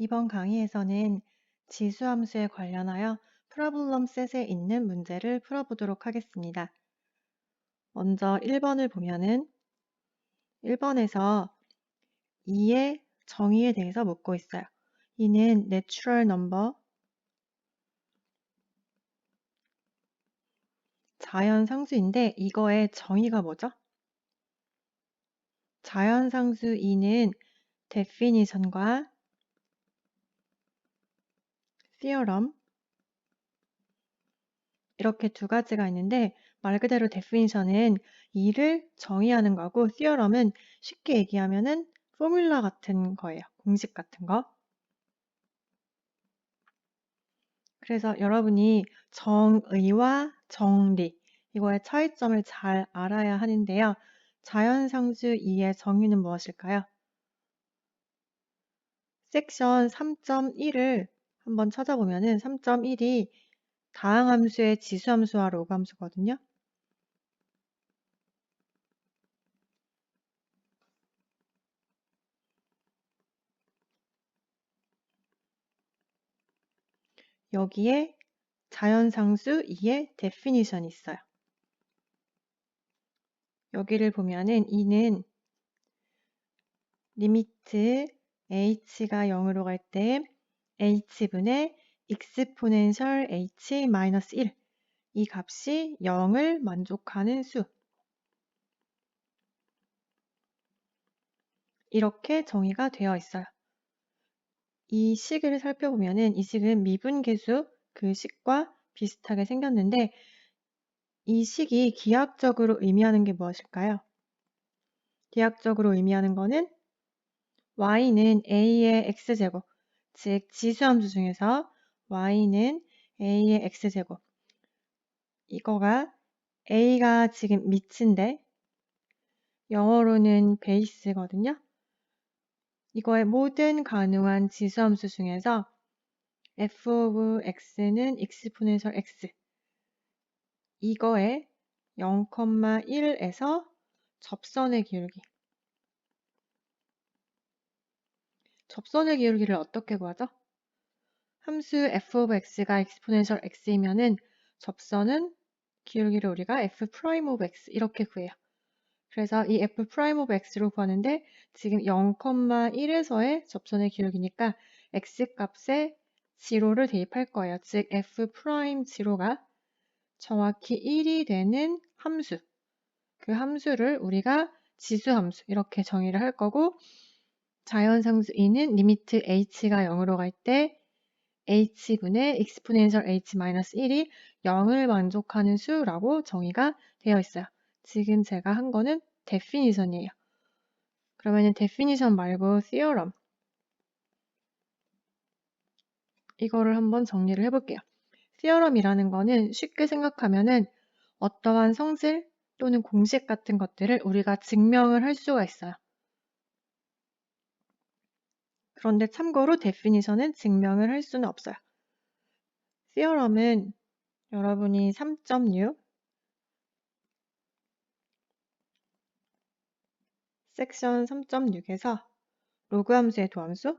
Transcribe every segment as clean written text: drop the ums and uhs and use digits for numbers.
이번 강의에서는 지수함수에 관련하여 프로블럼 셋에 있는 문제를 풀어보도록 하겠습니다. 먼저 1번을 보면은 1번에서 2의 정의에 대해서 묻고 있어요. 이는 내추럴 넘버, 자연상수인데 이거의 정의가 뭐죠? 자연상수 2는 definition과 theorem 이렇게 두 가지가 있는데 말 그대로 definition은 2를 정의하는 거고 theorem은 쉽게 얘기하면은 포뮬라 같은 거예요. 공식 같은 거. 그래서 여러분이 정의와 정리 이거의 차이점을 잘 알아야 하는데요. 자연상수 2의 정의는 무엇일까요? 섹션 3.1을 한번 찾아보면은 3.1이 다항함수의 지수함수와 로그함수거든요. 여기에 자연상수 2의 definition이 있어요. 여기를 보면은 2는 리미트 h가 0으로 갈 때 h분의 exponential h-1 이 값이 0을 만족하는 수 이렇게 정의가 되어 있어요. 이 식을 살펴보면은 이 식은 미분계수 그 식과 비슷하게 생겼는데 이 식이 기하학적으로 의미하는 게 무엇일까요? 기하학적으로 의미하는 거는 y는 a의 x제곱, 즉 지수함수 중에서 y는 a의 x제곱 이거가 a가 지금 미치인데 영어로는 베이스거든요. 이거의 모든 가능한 지수함수 중에서 f of x는 exponential x 이거의 0,1에서 접선의 기울기 접선의 기울기를 어떻게 구하죠? 함수 f of x가 exponential x이면은 접선은 기울기를 우리가 f prime of x 이렇게 구해요. 그래서 이 f prime of x로 구하는데 지금 0,1에서의 접선의 기울기니까 x 값에 0를 대입할 거예요. 즉 f prime 0가 정확히 1이 되는 함수. 그 함수를 우리가 지수함수 이렇게 정의를 할 거고 자연상수 2는 리미트 h가 0으로 갈 때 h분의 exponential h-1이 0을 만족하는 수라고 정의가 되어 있어요. 지금 제가 한 거는 definition이에요. 그러면은 definition 말고 theorem 이거를 한번 정리를 해볼게요. theorem이라는 거는 쉽게 생각하면은 어떠한 성질 또는 공식 같은 것들을 우리가 증명을 할 수가 있어요. 그런데 참고로 definition은 증명을 할 수는 없어요. theorem은 여러분이 3.6 섹션 3.6에서 로그 함수의 도함수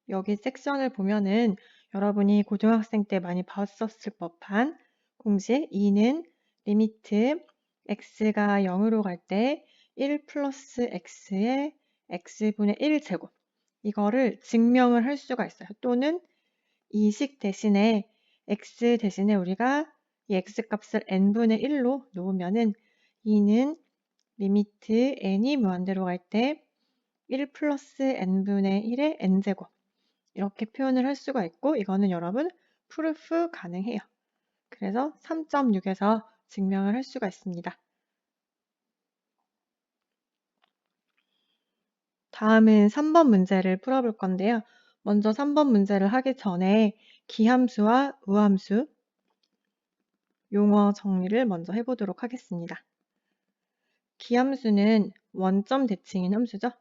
여기 섹션을 보면은 여러분이 고등학생 때 많이 봤었을 법한 공식 2는 리미트 x가 0으로 갈 때 1 플러스 x의 x분의 1제곱 이거를 증명을 할 수가 있어요. 또는 이 식 대신에 x 대신에 우리가 이 x값을 n분의 1로 놓으면은 2는 리미트 n이 무한대로 갈 때 1 플러스 n분의 1의 n제곱 이렇게 표현을 할 수가 있고 이거는 여러분 프루프 가능해요. 그래서 3.6에서 증명을 할 수가 있습니다. 다음은 3번 문제를 풀어볼 건데요. 먼저 3번 문제를 하기 전에 기함수와 우함수 용어 정리를 먼저 해보도록 하겠습니다. 기함수는 원점 대칭인 함수죠.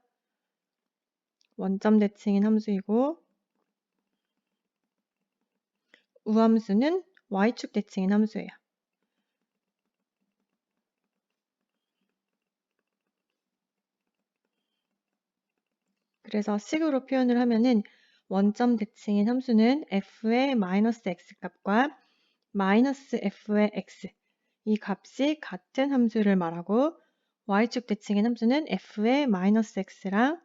원점 대칭인 함수이고 우함수는 y축 대칭인 함수예요. 그래서 식으로 표현을 하면은 원점 대칭인 함수는 f의 마이너스 x 값과 마이너스 f의 x 이 값이 같은 함수를 말하고 y축 대칭인 함수는 f의 마이너스 x랑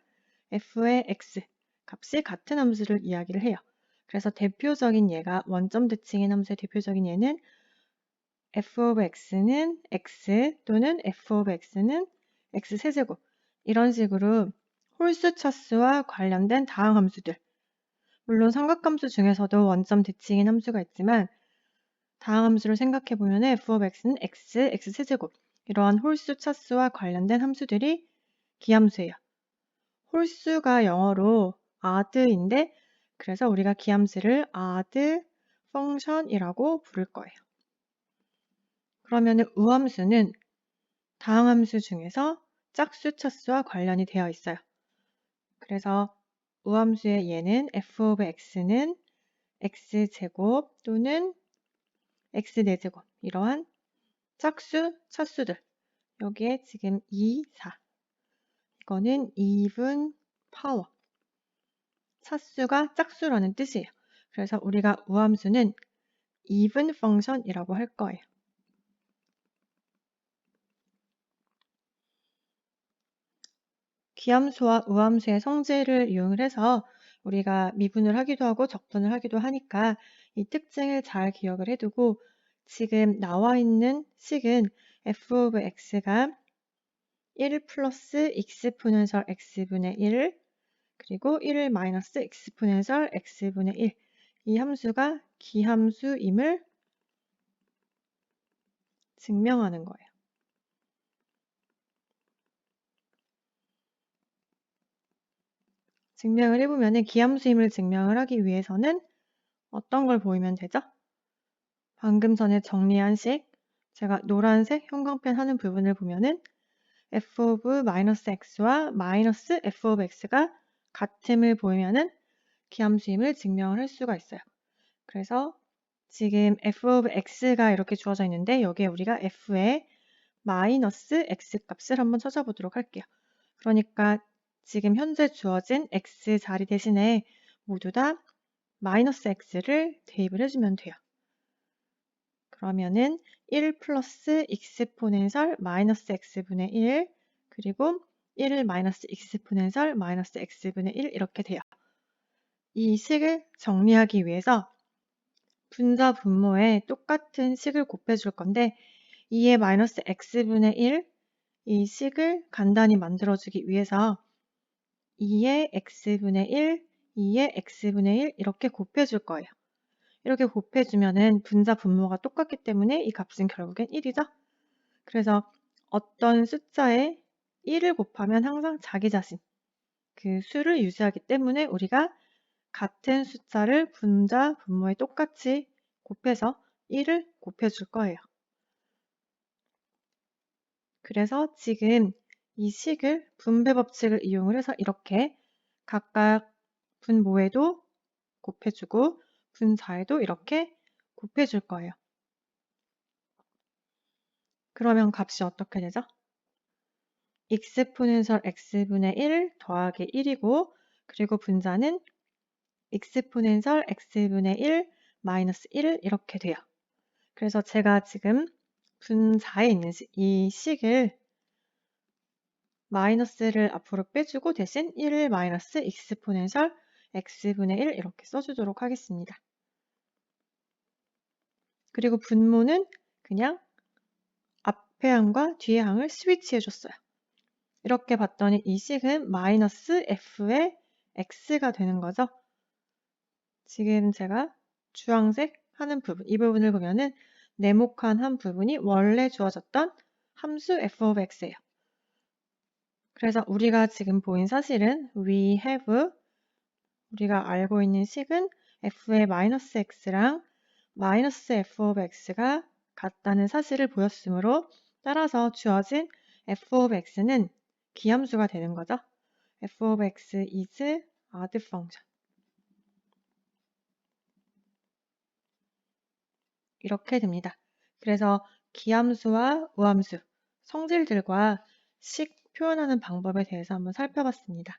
f의 x 값이 같은 함수를 이야기를 해요. 그래서 대표적인 예가 원점 대칭인 함수의 대표적인 예는 f of x는 x 또는 f of x는 x 세제곱 이런 식으로 홀수 차수와 관련된 다항 함수들 물론 삼각함수 중에서도 원점 대칭인 함수가 있지만 다항 함수를 생각해 보면 f of x는 x, x 세제곱 이러한 홀수 차수와 관련된 함수들이 기함수예요. 홀수가 영어로 odd인데 그래서 우리가 기함수를 odd function이라고 부를 거예요. 그러면 우함수는 다항함수 중에서 짝수 차수와 관련이 되어 있어요. 그래서 우함수의 예는 f of x는 x제곱 또는 x4제곱 이러한 짝수 차수들 여기에 지금 2, 4 이거는 even power 차수가 짝수라는 뜻이에요. 그래서 우리가 우함수는 even function이라고 할 거예요. 기함수와 우함수의 성질을 이용을 해서 우리가 미분을 하기도 하고 적분을 하기도 하니까 이 특징을 잘 기억을 해두고 지금 나와 있는 식은 f of x가 1 플러스 exponential x분의 1 그리고 1 마이너스 exponential x분의 1 이 함수가 기함수임을 증명하는 거예요. 증명을 해보면 기함수임을 증명을 하기 위해서는 어떤 걸 보이면 되죠? 방금 전에 정리한 식, 제가 노란색 형광펜 하는 부분을 보면은 f of x와 마이너스 f of x가 같음을 보이면은 기함수임을 증명을 할 수가 있어요. 그래서 지금 f of x가 이렇게 주어져 있는데 여기에 우리가 f의 마이너스 x 값을 한번 찾아보도록 할게요. 그러니까 지금 현재 주어진 x 자리 대신에 모두 다 마이너스 x를 대입을 해주면 돼요. 그러면은 1 플러스 exponential 마이너스 x분의 1 그리고 1 마이너스 exponential 마이너스 x분의 1 이렇게 돼요. 이 식을 정리하기 위해서 분자 분모에 똑같은 식을 곱해줄 건데 2의 마이너스 x분의 1 이 식을 간단히 만들어주기 위해서 2의 x분의 1, 2의 x분의 1 이렇게 곱해줄 거예요. 이렇게 곱해주면은 분자 분모가 똑같기 때문에 이 값은 결국엔 1이죠. 그래서 어떤 숫자에 1을 곱하면 항상 자기 자신 그 수를 유지하기 때문에 우리가 같은 숫자를 분자 분모에 똑같이 곱해서 1을 곱해줄 거예요. 그래서 지금 이 식을 분배 법칙을 이용을 해서 이렇게 각각 분모에도 곱해주고 분자에도 이렇게 곱해줄 거예요. 그러면 값이 어떻게 되죠? exponential x분의 1 더하기 1이고 그리고 분자는 exponential x분의 1 마이너스 1 이렇게 돼요. 그래서 제가 지금 분자에 있는 이 식을 마이너스를 앞으로 빼주고 대신 1 마이너스 exponential x분의 1 이렇게 써주도록 하겠습니다. 그리고 분모는 그냥 앞에 항과 뒤에 항을 스위치해줬어요. 이렇게 봤더니 이 식은 마이너스 f의 x가 되는 거죠. 지금 제가 주황색 하는 부분, 이 부분을 보면은 네모칸 한 부분이 원래 주어졌던 함수 f of x예요. 그래서 우리가 지금 보인 사실은 we have 우리가 알고 있는 식은 f의 마이너스 x랑 마이너스 f of x가 같다는 사실을 보였으므로 따라서 주어진 f of x는 기함수가 되는 거죠. f of x is odd function. 이렇게 됩니다. 그래서 기함수와 우함수, 성질들과 식 표현하는 방법에 대해서 한번 살펴봤습니다.